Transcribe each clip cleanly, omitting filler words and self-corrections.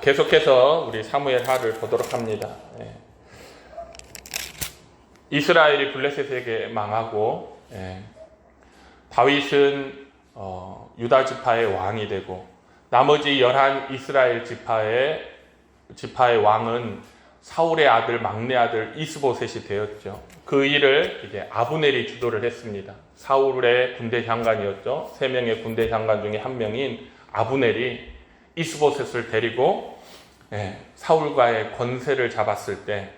계속해서 우리 사무엘 하를 보도록 합니다. 이스라엘이 블레셋에게 망하고, 다윗은 유다 지파의 왕이 되고, 나머지 11 이스라엘 지파의 왕은 사울의 아들, 막내 아들 이스보셋이 되었죠. 그 일을 이제 아브넬이 주도를 했습니다. 사울의 군대 장관이었죠. 3명의 군대 장관 중에 한 명인 아브넬이 이스보셋을 데리고 사울과의 권세를 잡았을 때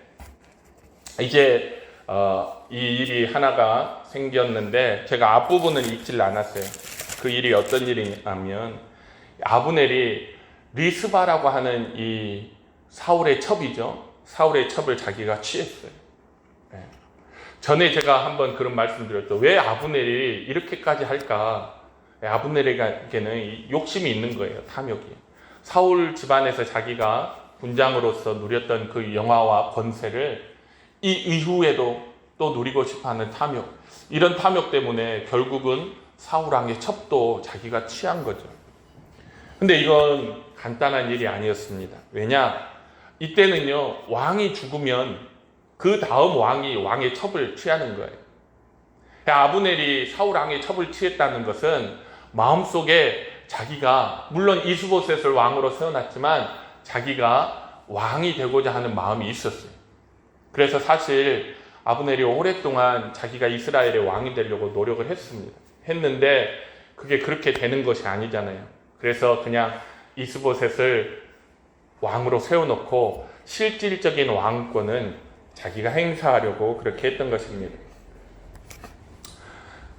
이제 이 일이 하나가 생겼는데 제가 앞부분은 읽질 않았어요. 그 일이 어떤 일이냐면 아브넬이 리스바라고 하는 이 사울의 첩이죠. 사울의 첩을 자기가 취했어요. 전에 제가 한번 그런 말씀 드렸죠. 왜 아브넬이 이렇게까지 할까? 아브넬에게는 욕심이 있는 거예요. 탐욕이. 사울 집안에서 자기가 군장으로서 누렸던 그 영화와 권세를 이 이후에도 또 누리고 싶어하는 탐욕. 이런 탐욕 때문에 결국은 사울 왕의 첩도 자기가 취한 거죠. 근데 이건 간단한 일이 아니었습니다. 왜냐? 이때는요, 왕이 죽으면 그 다음 왕이 왕의 첩을 취하는 거예요. 아브넬이 사울 왕의 첩을 취했다는 것은 마음속에 자기가 물론 이스보셋을 왕으로 세워놨지만 자기가 왕이 되고자 하는 마음이 있었어요. 그래서 사실 아브넬이 오랫동안 자기가 이스라엘의 왕이 되려고 노력을 했는데 그게 그렇게 되는 것이 아니잖아요. 그래서 그냥 이스보셋을 왕으로 세워놓고 실질적인 왕권은 자기가 행사하려고 그렇게 했던 것입니다.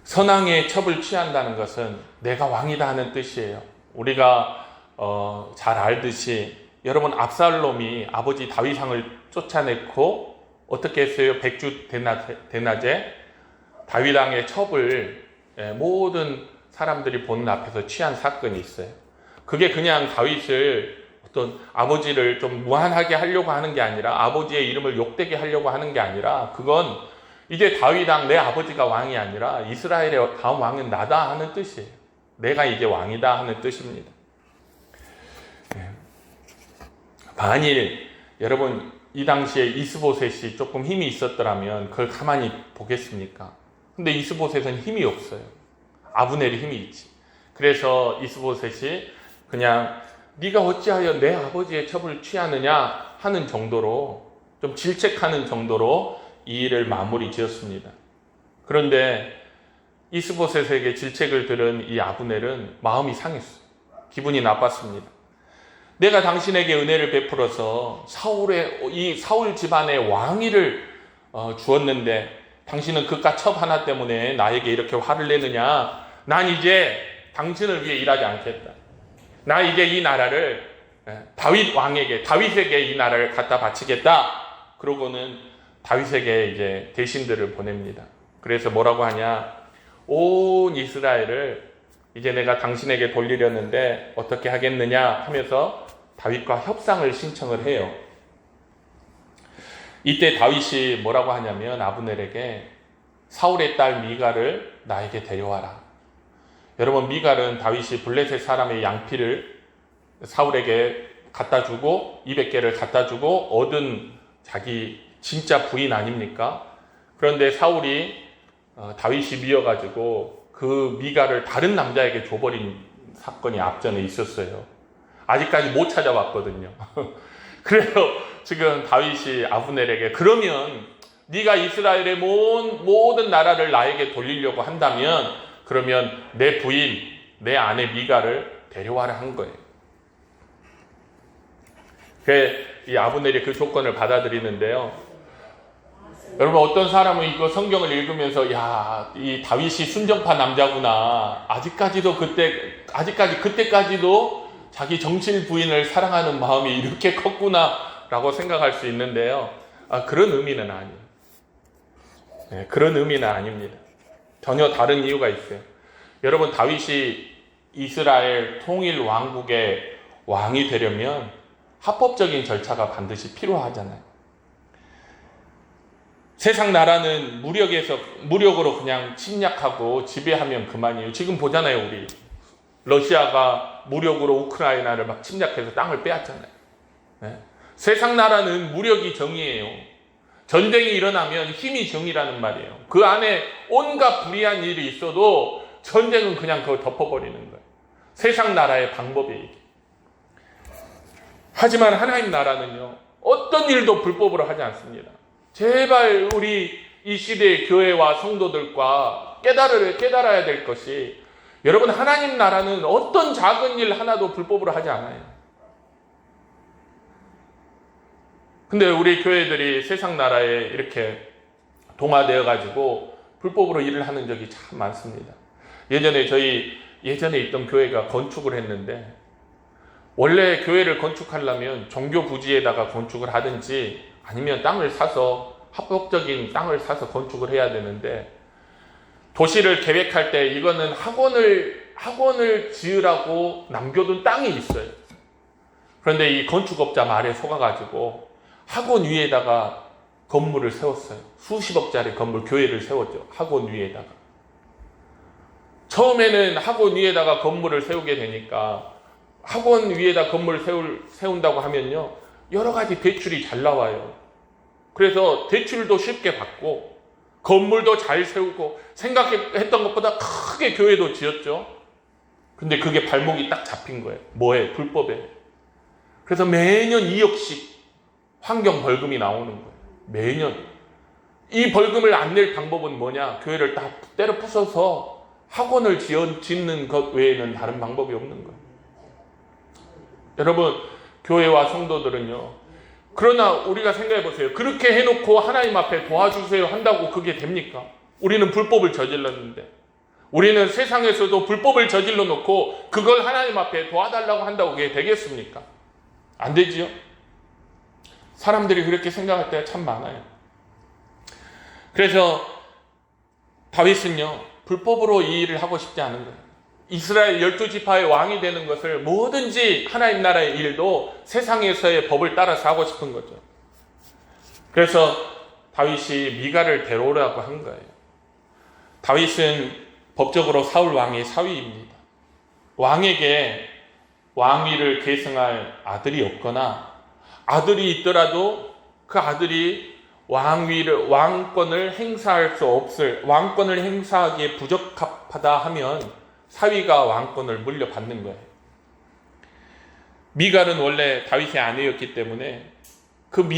선왕의 첩을 취한다는 것은 내가 왕이다 하는 뜻이에요. 우리가 잘 알듯이 여러분 압살롬이 아버지 다윗왕을 쫓아냈고 어떻게 했어요? 백주 대낮에 다윗왕의 첩을 모든 사람들이 보는 앞에서 취한 사건이 있어요. 그게 그냥 다윗을 어떤 아버지를 좀 무한하게 하려고 하는 게 아니라 아버지의 이름을 욕되게 하려고 하는 게 아니라 그건 이제 다윗왕 내 아버지가 왕이 아니라 이스라엘의 다음 왕은 나다 하는 뜻이에요. 내가 이제 왕이다 하는 뜻입니다. 만일 여러분 이 당시에 이스보셋이 조금 힘이 있었더라면 그걸 가만히 보겠습니까? 근데 이스보셋은 힘이 없어요. 아브넬이 힘이 있지. 그래서 이스보셋이 그냥 네가 어찌하여 내 아버지의 첩을 취하느냐 하는 정도로 좀 질책하는 정도로 이 일을 마무리 지었습니다. 그런데 이스보셋에게 질책을 들은 이 아브넬은 마음이 상했어요. 기분이 나빴습니다. 내가 당신에게 은혜를 베풀어서 이 사울 집안의 왕위를 주었는데 당신은 그깟 첩 하나 때문에 나에게 이렇게 화를 내느냐? 난 이제 당신을 위해 일하지 않겠다. 나 이제 이 나라를 다윗에게 이 나라를 갖다 바치겠다. 그러고는 다윗에게 이제 대신들을 보냅니다. 그래서 뭐라고 하냐? 온 이스라엘을 이제 내가 당신에게 돌리려는데 어떻게 하겠느냐 하면서 다윗과 협상을 신청을 해요. 이때 다윗이 뭐라고 하냐면 아브넬에게 사울의 딸 미갈을 나에게 데려와라. 여러분 미갈은 다윗이 블레셋 사람의 양피를 사울에게 갖다 주고 200개를 갖다 주고 얻은 자기 진짜 부인 아닙니까? 그런데 사울이 다윗이 미워가지고 그 미갈을 다른 남자에게 줘버린 사건이 앞전에 있었어요. 아직까지 못 찾아왔거든요. 그래서 지금 다윗이 아브넬에게 그러면 네가 이스라엘의 모든 나라를 나에게 돌리려고 한다면 그러면 내 부인, 내 아내 미갈을 데려와라 한 거예요. 그래서 이 아브넬이 그 조건을 받아들이는데요. 여러분 어떤 사람은 이거 성경을 읽으면서 야, 이 다윗이 순정파 남자구나. 아직까지 그때까지도 자기 정실 부인을 사랑하는 마음이 이렇게 컸구나라고 생각할 수 있는데요. 그런 의미는 아니에요. 그런 의미는 아닙니다. 전혀 다른 이유가 있어요. 여러분 다윗이 이스라엘 통일 왕국의 왕이 되려면 합법적인 절차가 반드시 필요하잖아요. 세상 나라는 무력으로 그냥 침략하고 지배하면 그만이에요. 지금 보잖아요, 우리. 러시아가 무력으로 우크라이나를 막 침략해서 땅을 빼앗잖아요. 네? 세상 나라는 무력이 정의예요. 전쟁이 일어나면 힘이 정의라는 말이에요. 그 안에 온갖 불의한 일이 있어도 전쟁은 그냥 그걸 덮어버리는 거예요. 세상 나라의 방법이에요. 이게. 하지만 하나님 나라는요, 어떤 일도 불법으로 하지 않습니다. 제발 우리 이 시대의 교회와 성도들과 깨달아야 될 것이, 여러분, 하나님 나라는 어떤 작은 일 하나도 불법으로 하지 않아요. 근데 우리 교회들이 세상 나라에 이렇게 동화되어 가지고 불법으로 일을 하는 적이 참 많습니다. 예전에 있던 교회가 건축을 했는데, 원래 교회를 건축하려면 종교 부지에다가 건축을 하든지 아니면 땅을 사서, 합법적인 땅을 사서 건축을 해야 되는데, 도시를 계획할 때 이거는 학원을 지으라고 남겨둔 땅이 있어요. 그런데 이 건축업자 말에 속아가지고 학원 위에다가 건물을 세웠어요. 수십억짜리 건물, 교회를 세웠죠. 학원 위에다가. 처음에는 학원 위에다가 건물을 세우게 되니까, 학원 위에다 건물을 세운다고 하면요, 여러 가지 대출이 잘 나와요. 그래서 대출도 쉽게 받고 건물도 잘 세우고 생각했던 것보다 크게 교회도 지었죠. 근데 그게 발목이 딱 잡힌 거예요. 뭐에? 불법에. 그래서 매년 2억씩 환경 벌금이 나오는 거예요. 매년. 이 벌금을 안 낼 방법은 뭐냐? 교회를 딱 때려 부숴서 학원을 짓는 것 외에는 다른 방법이 없는 거예요. 여러분, 교회와 성도들은요, 그러나 우리가 생각해 보세요. 그렇게 해놓고 하나님 앞에 도와주세요 한다고 그게 됩니까? 우리는 불법을 저질렀는데, 우리는 세상에서도 불법을 저질러 놓고 그걸 하나님 앞에 도와달라고 한다고 그게 되겠습니까? 안 되지요? 사람들이 그렇게 생각할 때가 참 많아요. 그래서 다윗은요, 불법으로 이 일을 하고 싶지 않은 거예요. 이스라엘 12지파의 왕이 되는 것을, 뭐든지 하나님 나라의 일도 세상에서의 법을 따라서 하고 싶은 거죠. 그래서 다윗이 미가를 데려오라고 한 거예요. 다윗은 법적으로 사울 왕의 사위입니다. 왕에게 왕위를 계승할 아들이 없거나, 아들이 있더라도 그 아들이 왕권을 행사하기에 부적합하다 하면 사위가 왕권을 물려받는 거예요. 미갈은 원래 다윗의 아내였기 때문에 그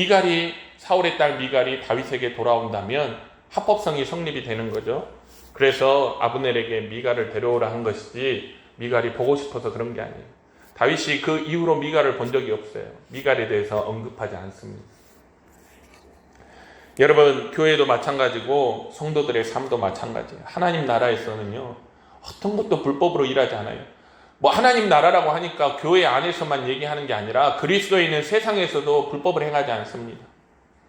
사울의 딸 미갈이 다윗에게 돌아온다면 합법성이 성립이 되는 거죠. 그래서 아브넬에게 미갈을 데려오라 한 것이지, 미갈이 보고 싶어서 그런 게 아니에요. 다윗이 그 이후로 미갈을 본 적이 없어요. 미갈에 대해서 언급하지 않습니다. 여러분, 교회도 마찬가지고 성도들의 삶도 마찬가지예요. 하나님 나라에서는요, 어떤 것도 불법으로 일하지 않아요. 하나님 나라라고 하니까 교회 안에서만 얘기하는 게 아니라 그리스도인은 세상에서도 불법을 행하지 않습니다.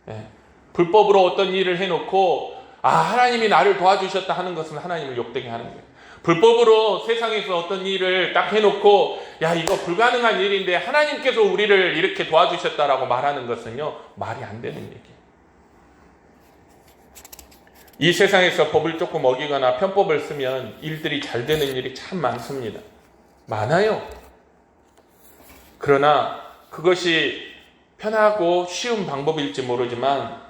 네. 불법으로 어떤 일을 해놓고 하나님이 나를 도와주셨다 하는 것은 하나님을 욕되게 하는 거예요. 불법으로 세상에서 어떤 일을 딱 해놓고 이거 불가능한 일인데 하나님께서 우리를 이렇게 도와주셨다라고 말하는 것은요, 말이 안 되는 얘기예요. 이 세상에서 법을 조금 어기거나 편법을 쓰면 일들이 잘 되는 일이 참 많습니다. 많아요. 그러나 그것이 편하고 쉬운 방법일지 모르지만,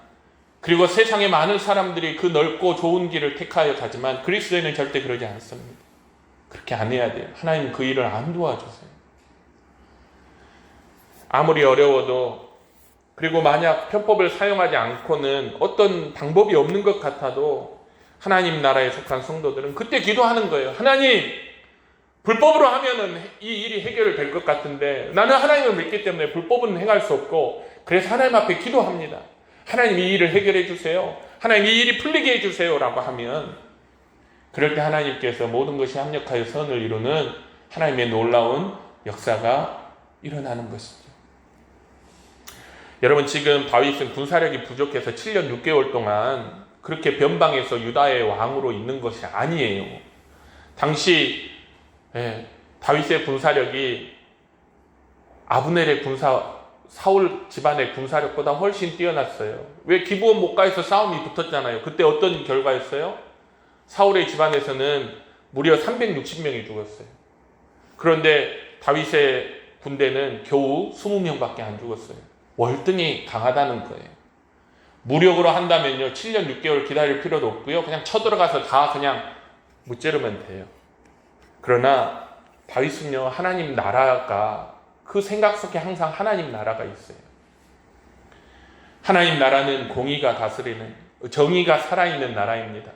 그리고 세상에 많은 사람들이 그 넓고 좋은 길을 택하여 가지만 그리스도인은 절대 그러지 않습니다. 그렇게 안 해야 돼요. 하나님 그 일을 안 도와주세요. 아무리 어려워도, 그리고 만약 편법을 사용하지 않고는 어떤 방법이 없는 것 같아도 하나님 나라에 속한 성도들은 그때 기도하는 거예요. 하나님, 불법으로 하면은 이 일이 해결될 것 같은데 나는 하나님을 믿기 때문에 불법은 행할 수 없고, 그래서 하나님 앞에 기도합니다. 하나님, 이 일을 해결해 주세요. 하나님, 이 일이 풀리게 해주세요 라고 하면, 그럴 때 하나님께서 모든 것이 합력하여 선을 이루는 하나님의 놀라운 역사가 일어나는 것이죠. 여러분, 지금 다윗은 군사력이 부족해서 7년 6개월 동안 그렇게 변방에서 유다의 왕으로 있는 것이 아니에요. 당시 다윗의 군사력이 아브넬의 사울 집안의 군사력보다 훨씬 뛰어났어요. 왜? 기브온 목가에서 싸움이 붙었잖아요. 그때 어떤 결과였어요? 사울의 집안에서는 무려 360명이 죽었어요. 그런데 다윗의 군대는 겨우 20명밖에 안 죽었어요. 월등히 강하다는 거예요. 무력으로 한다면요 7년 6개월 기다릴 필요도 없고요. 그냥 쳐들어가서 다 그냥 무찌르면 돼요. 그러나 다윗은요 하나님 나라가 그 생각 속에 항상 하나님 나라가 있어요. 하나님 나라는 공의가 다스리는, 정의가 살아있는 나라입니다.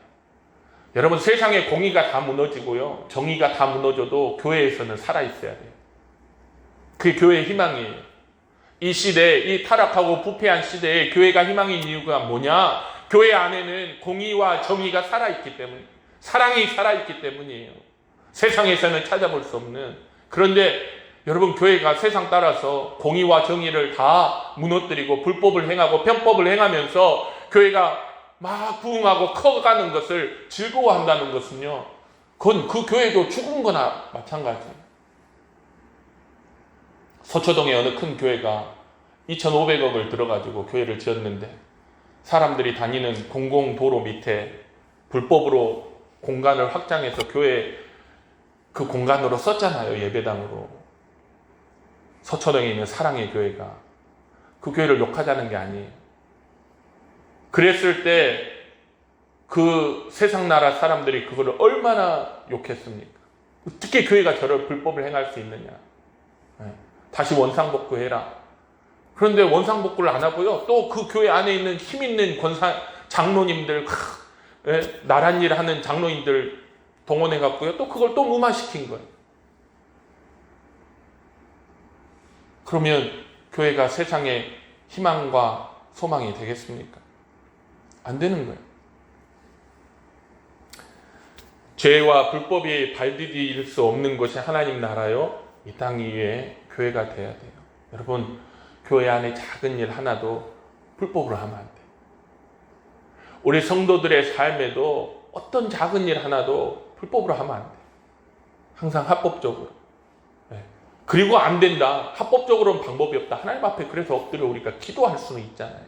여러분, 세상에 공의가 다 무너지고요 정의가 다 무너져도 교회에서는 살아있어야 돼요. 그게 교회의 희망이에요. 이 시대에, 이 타락하고 부패한 시대에 교회가 희망인 이유가 뭐냐? 교회 안에는 공의와 정의가 살아있기 때문에, 사랑이 살아있기 때문이에요. 세상에서는 찾아볼 수 없는. 그런데 여러분, 교회가 세상 따라서 공의와 정의를 다 무너뜨리고 불법을 행하고 편법을 행하면서 교회가 막 부흥하고 커가는 것을 즐거워한다는 것은요, 그건 그 교회도 죽은 거나 마찬가지예요. 서초동의 어느 큰 교회가 2,500억을 들어가지고 교회를 지었는데 사람들이 다니는 공공도로 밑에 불법으로 공간을 확장해서 교회 그 공간으로 썼잖아요. 예배당으로. 서초동에 있는 사랑의 교회가. 그 교회를 욕하자는 게 아니에요. 그랬을 때 그 세상 나라 사람들이 그거를 얼마나 욕했습니까? 어떻게 교회가 저를 불법을 행할 수 있느냐. 다시 원상복구해라. 그런데 원상복구를 안 하고요. 또 그 교회 안에 있는 힘 있는 장로님들, 나란 일 하는 장로님들 동원해갖고요. 또 그걸 또 무마시킨 거예요. 그러면 교회가 세상의 희망과 소망이 되겠습니까? 안 되는 거예요. 죄와 불법이 발디딜 수 없는 것이 하나님 나라요. 이 땅 위에 교회가 돼야 돼요. 여러분, 교회 안에 작은 일 하나도 불법으로 하면 안 돼요. 우리 성도들의 삶에도 어떤 작은 일 하나도 불법으로 하면 안 돼요. 항상 합법적으로. 그리고 안 된다. 합법적으로는 방법이 없다. 하나님 앞에 그래서 엎드려 우리가 기도할 수는 있잖아요.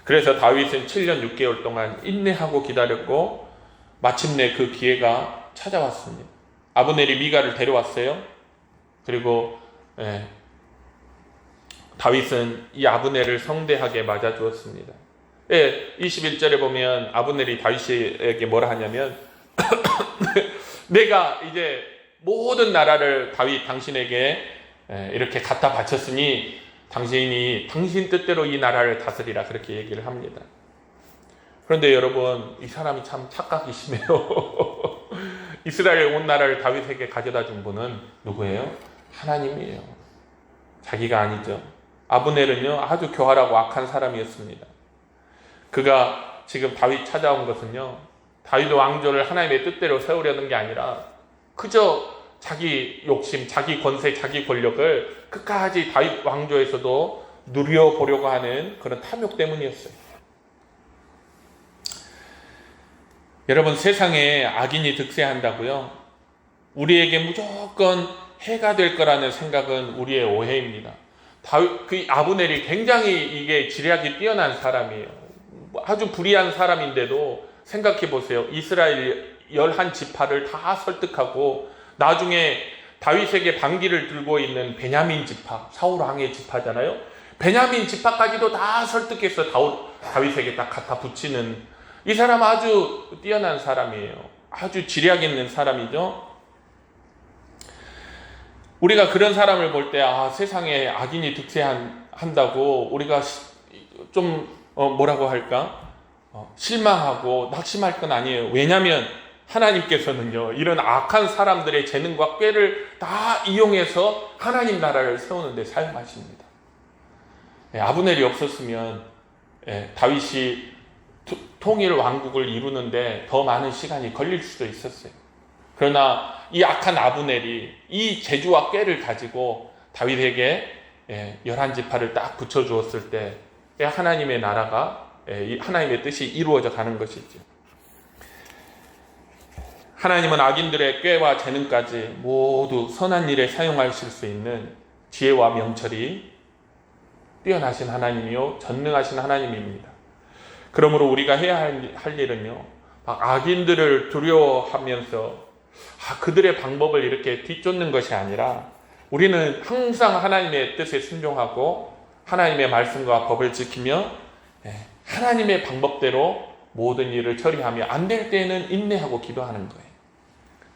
그래서 다윗은 7년 6개월 동안 인내하고 기다렸고 마침내 그 기회가 찾아왔습니다. 아브넬이 미가를 데려왔어요. 그리고 다윗은 이 아브넬을 성대하게 맞아주었습니다. 21절에 보면 아브넬이 다윗에게 뭐라 하냐면 내가 이제 모든 나라를 다윗 당신에게 이렇게 갖다 바쳤으니 당신이 당신 뜻대로 이 나라를 다스리라, 그렇게 얘기를 합니다. 그런데 여러분, 이 사람이 참 착각이 심해요. 이스라엘 온 나라를 다윗에게 가져다 준 분은 누구예요? 하나님이에요. 자기가 아니죠. 아브넬은요 아주 교활하고 악한 사람이었습니다. 그가 지금 다윗 찾아온 것은요, 다윗 왕조를 하나님의 뜻대로 세우려는 게 아니라 그저 자기 욕심, 자기 권세, 자기 권력을 끝까지 다윗 왕조에서도 누려보려고 하는 그런 탐욕 때문이었어요. 여러분, 세상에 악인이 득세한다고요? 우리에게 무조건 해가 될 거라는 생각은 우리의 오해입니다. 그 아브넬이 굉장히 이게 지략이 뛰어난 사람이에요. 아주 불의한 사람인데도 생각해 보세요. 이스라엘 11지파를 다 설득하고 나중에 다윗에게 반기를 들고 있는 베냐민 지파, 사울 왕의 지파잖아요. 베냐민 지파까지도 다 설득해서 다윗에게 딱 갖다 붙이는, 이 사람 아주 뛰어난 사람이에요. 아주 지략 있는 사람이죠. 우리가 그런 사람을 볼 때 세상에 악인이 득세한다고 우리가 좀 뭐라고 할까? 실망하고 낙심할 건 아니에요. 왜냐하면 하나님께서는요 이런 악한 사람들의 재능과 꾀를 다 이용해서 하나님 나라를 세우는 데 사용하십니다. 아브넬이 없었으면 다윗이 통일 왕국을 이루는데 더 많은 시간이 걸릴 수도 있었어요. 그러나 이 악한 아브넬이 이 재주와 꾀를 가지고 다윗에게 11지파를 딱 붙여주었을 때 하나님의 나라가, 하나님의 뜻이 이루어져 가는 것이죠. 하나님은 악인들의 꾀와 재능까지 모두 선한 일에 사용하실 수 있는 지혜와 명철이 뛰어나신 하나님이요 전능하신 하나님입니다. 그러므로 우리가 해야 할 일은요, 막 악인들을 두려워하면서 그들의 방법을 이렇게 뒤쫓는 것이 아니라 우리는 항상 하나님의 뜻에 순종하고 하나님의 말씀과 법을 지키며 하나님의 방법대로 모든 일을 처리하며 안 될 때는 인내하고 기도하는 거예요.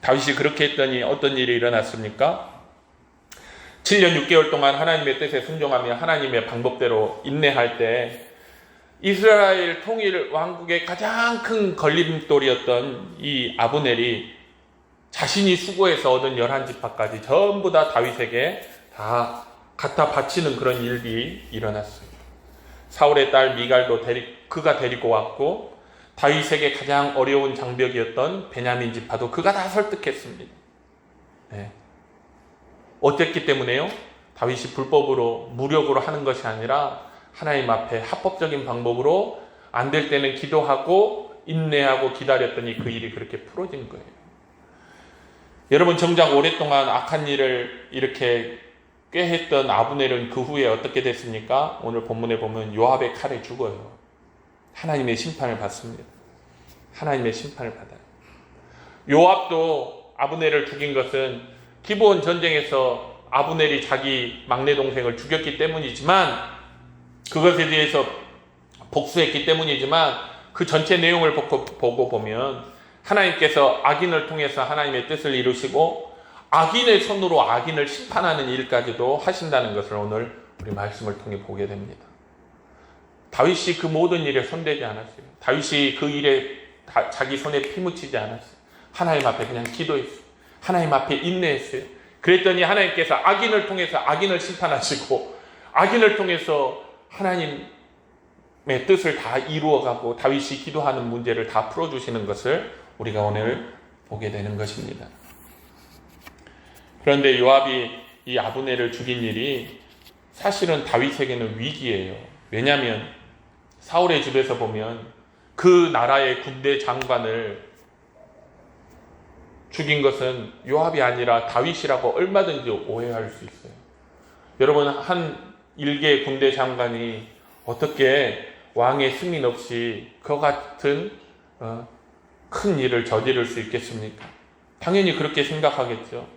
다윗이 그렇게 했더니 어떤 일이 일어났습니까? 7년 6개월 동안 하나님의 뜻에 순종하며 하나님의 방법대로 인내할 때 이스라엘 통일 왕국의 가장 큰 걸림돌이었던 이 아브넬이 자신이 수고해서 얻은 11지파까지 전부 다 다윗에게 다 갖다 바치는 그런 일이 일어났어요. 사울의 딸 미갈도 그가 데리고 왔고 다윗에게 가장 어려운 장벽이었던 베냐민 지파도 그가 다 설득했습니다. 어땠기 때문에요? 다윗이 불법으로 무력으로 하는 것이 아니라 하나님 앞에 합법적인 방법으로 안 될 때는 기도하고 인내하고 기다렸더니 그 일이 그렇게 풀어진 거예요. 여러분, 정작 오랫동안 악한 일을 이렇게 꾀했던 아브넬은 그 후에 어떻게 됐습니까? 오늘 본문에 보면 요압의 칼에 죽어요. 하나님의 심판을 받습니다. 하나님의 심판을 받아요. 요압도 아브넬을 죽인 것은 기브온 전쟁에서 아브넬이 자기 막내 동생을 죽였기 때문이지만, 그것에 대해서 복수했기 때문이지만, 그 전체 내용을 보고 보면 하나님께서 악인을 통해서 하나님의 뜻을 이루시고 악인의 손으로 악인을 심판하는 일까지도 하신다는 것을 오늘 우리 말씀을 통해 보게 됩니다. 다윗이 그 모든 일에 손대지 않았어요. 다윗이 그 일에 자기 손에 피 묻히지 않았어요. 하나님 앞에 그냥 기도했어요. 하나님 앞에 인내했어요. 그랬더니 하나님께서 악인을 통해서 악인을 심판하시고 악인을 통해서 하나님의 뜻을 다 이루어가고 다윗이 기도하는 문제를 다 풀어주시는 것을 우리가 오늘 보게 되는 것입니다. 그런데 요압이 이 아브넬을 죽인 일이 사실은 다윗에게는 위기예요. 왜냐하면 사울의 집에서 보면 그 나라의 군대 장관을 죽인 것은 요압이 아니라 다윗이라고 얼마든지 오해할 수 있어요. 여러분, 한 일개 군대 장관이 어떻게 왕의 승인 없이 그와 같은 큰 일을 저지를 수 있겠습니까? 당연히 그렇게 생각하겠죠.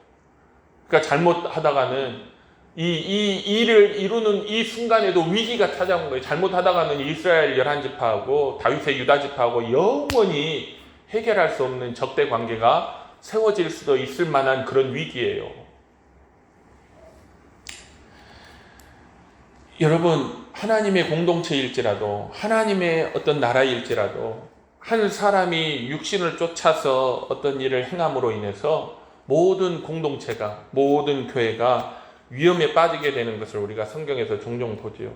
그러니까 잘못하다가는 이 일을 이루는 이 순간에도 위기가 찾아온 거예요. 잘못하다가는 이스라엘 11지파하고 다윗의 유다지파하고 영원히 해결할 수 없는 적대 관계가 세워질 수도 있을 만한 그런 위기예요. 여러분, 하나님의 공동체일지라도 하나님의 어떤 나라일지라도 한 사람이 육신을 쫓아서 어떤 일을 행함으로 인해서 모든 공동체가, 모든 교회가 위험에 빠지게 되는 것을 우리가 성경에서 종종 보지요.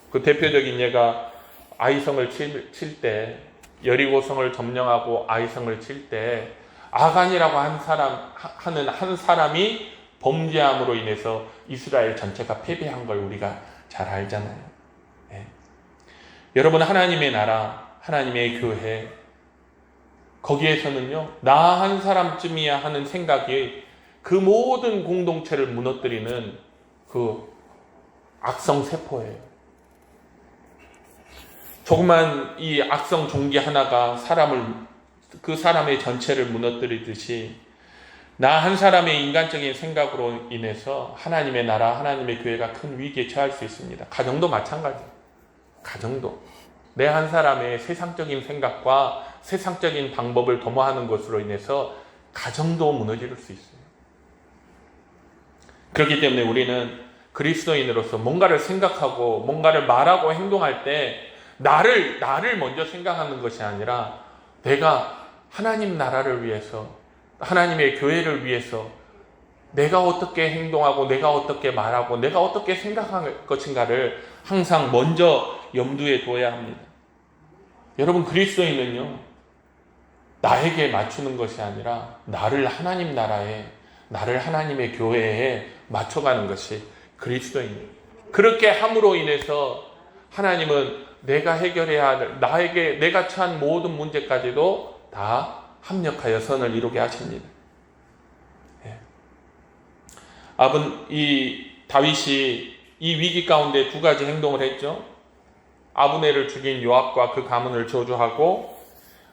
그 대표적인 예가 아이성을 칠 때, 여리고성을 점령하고 아이성을 칠 때 아간이라고 하는 한 사람이 범죄함으로 인해서 이스라엘 전체가 패배한 걸 우리가 잘 알잖아요. 여러분, 하나님의 나라, 하나님의 교회, 거기에서는요, 나 한 사람쯤이야 하는 생각이 그 모든 공동체를 무너뜨리는 그 악성 세포예요. 조그만 이 악성 종기 하나가 그 사람의 전체를 무너뜨리듯이 나 한 사람의 인간적인 생각으로 인해서 하나님의 나라, 하나님의 교회가 큰 위기에 처할 수 있습니다. 가정도 마찬가지예요. 가정도. 내 한 사람의 세상적인 생각과 세상적인 방법을 도모하는 것으로 인해서 가정도 무너질 수 있어요. 그렇기 때문에 우리는 그리스도인으로서 뭔가를 생각하고 뭔가를 말하고 행동할 때 나를 먼저 생각하는 것이 아니라 내가 하나님 나라를 위해서, 하나님의 교회를 위해서 내가 어떻게 행동하고 내가 어떻게 말하고 내가 어떻게 생각할 것인가를 항상 먼저 염두에 둬야 합니다. 여러분, 그리스도인은요, 나에게 맞추는 것이 아니라 나를 하나님 나라에, 나를 하나님의 교회에 맞춰가는 것이 그리스도인이에요. 그렇게 함으로 인해서 하나님은 내가 해결해야 할, 내가 처한 모든 문제까지도 다 합력하여 선을 이루게 하십니다. 다윗이 이 위기 가운데 두 가지 행동을 했죠. 아브넬을 죽인 요압과 그 가문을 저주하고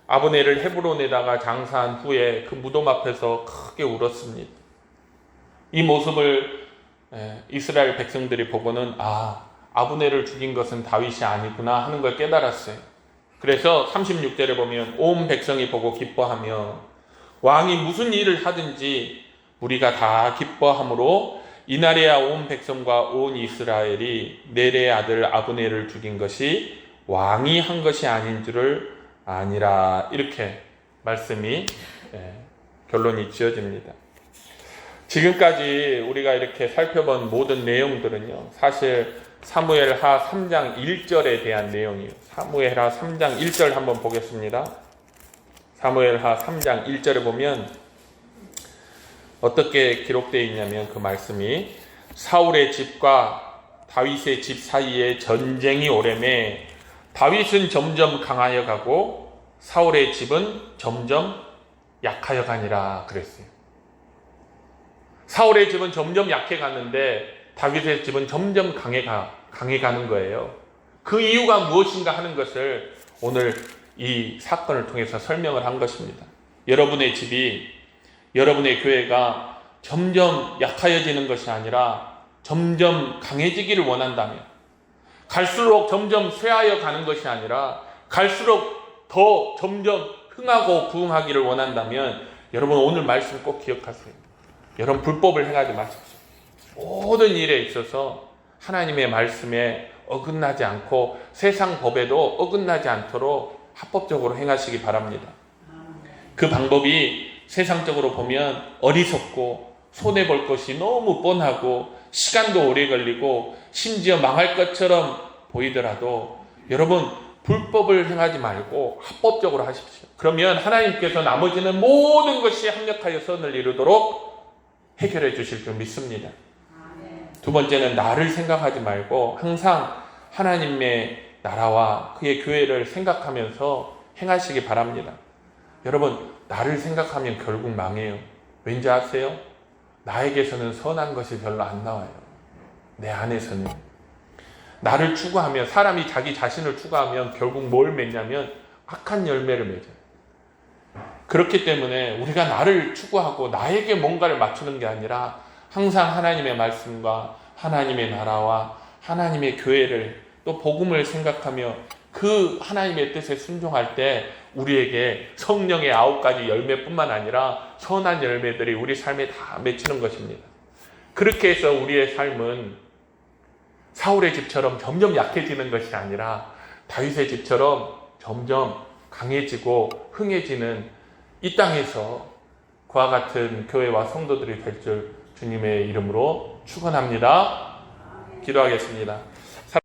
아브넬을 헤브론에다가 장사한 후에 그 무덤 앞에서 크게 울었습니다. 이 모습을 이스라엘 백성들이 보고는 아브넬을 죽인 것은 다윗이 아니구나 하는 걸 깨달았어요. 그래서 36절에 보면 온 백성이 보고 기뻐하며 왕이 무슨 일을 하든지 우리가 다 기뻐함으로 이날에야 온 백성과 온 이스라엘이 넬의 아들 아브넬을 죽인 것이 왕이 한 것이 아닌 줄을 아니라, 이렇게 말씀이 결론이 지어집니다. 지금까지 우리가 이렇게 살펴본 모든 내용들은요, 사실 사무엘하 3장 1절에 대한 내용이에요. 사무엘하 3장 1절 한번 보겠습니다. 사무엘하 3장 1절에 보면 어떻게 기록되어 있냐면, 그 말씀이 사울의 집과 다윗의 집 사이에 전쟁이 오래매 다윗은 점점 강하여 가고 사울의 집은 점점 약하여 가니라 그랬어요. 사울의 집은 점점 약해 갔는데 다윗의 집은 점점 강해 가는 거예요. 그 이유가 무엇인가 하는 것을 오늘 이 사건을 통해서 설명을 한 것입니다. 여러분의 집이, 여러분의 교회가 점점 약하여지는 것이 아니라 점점 강해지기를 원한다면, 갈수록 점점 쇠하여 가는 것이 아니라 갈수록 더 점점 흥하고 부흥하기를 원한다면, 여러분 오늘 말씀 꼭 기억하세요. 여러분 불법을 행하지 마십시오. 모든 일에 있어서 하나님의 말씀에 어긋나지 않고 세상 법에도 어긋나지 않도록 합법적으로 행하시기 바랍니다. 그 방법이 세상적으로 보면 어리석고 손해볼 것이 너무 뻔하고 시간도 오래 걸리고 심지어 망할 것처럼 보이더라도 여러분 불법을 행하지 말고 합법적으로 하십시오. 그러면 하나님께서 나머지는 모든 것이 합력하여 선을 이루도록 해결해 주실 줄 믿습니다. 두 번째는 나를 생각하지 말고 항상 하나님의 나라와 그의 교회를 생각하면서 행하시기 바랍니다. 여러분, 나를 생각하면 결국 망해요. 왠지 아세요? 나에게서는 선한 것이 별로 안 나와요. 내 안에서는. 나를 추구하면, 사람이 자기 자신을 추구하면 결국 뭘 맺냐면 악한 열매를 맺어요. 그렇기 때문에 우리가 나를 추구하고 나에게 뭔가를 맞추는 게 아니라 항상 하나님의 말씀과 하나님의 나라와 하나님의 교회를 또 복음을 생각하며 그 하나님의 뜻에 순종할 때 우리에게 성령의 9가지 열매뿐만 아니라 선한 열매들이 우리 삶에 다 맺히는 것입니다. 그렇게 해서 우리의 삶은 사울의 집처럼 점점 약해지는 것이 아니라 다윗의 집처럼 점점 강해지고 흥해지는 이 땅에서 그와 같은 교회와 성도들이 될 줄 주님의 이름으로 축원합니다. 기도하겠습니다.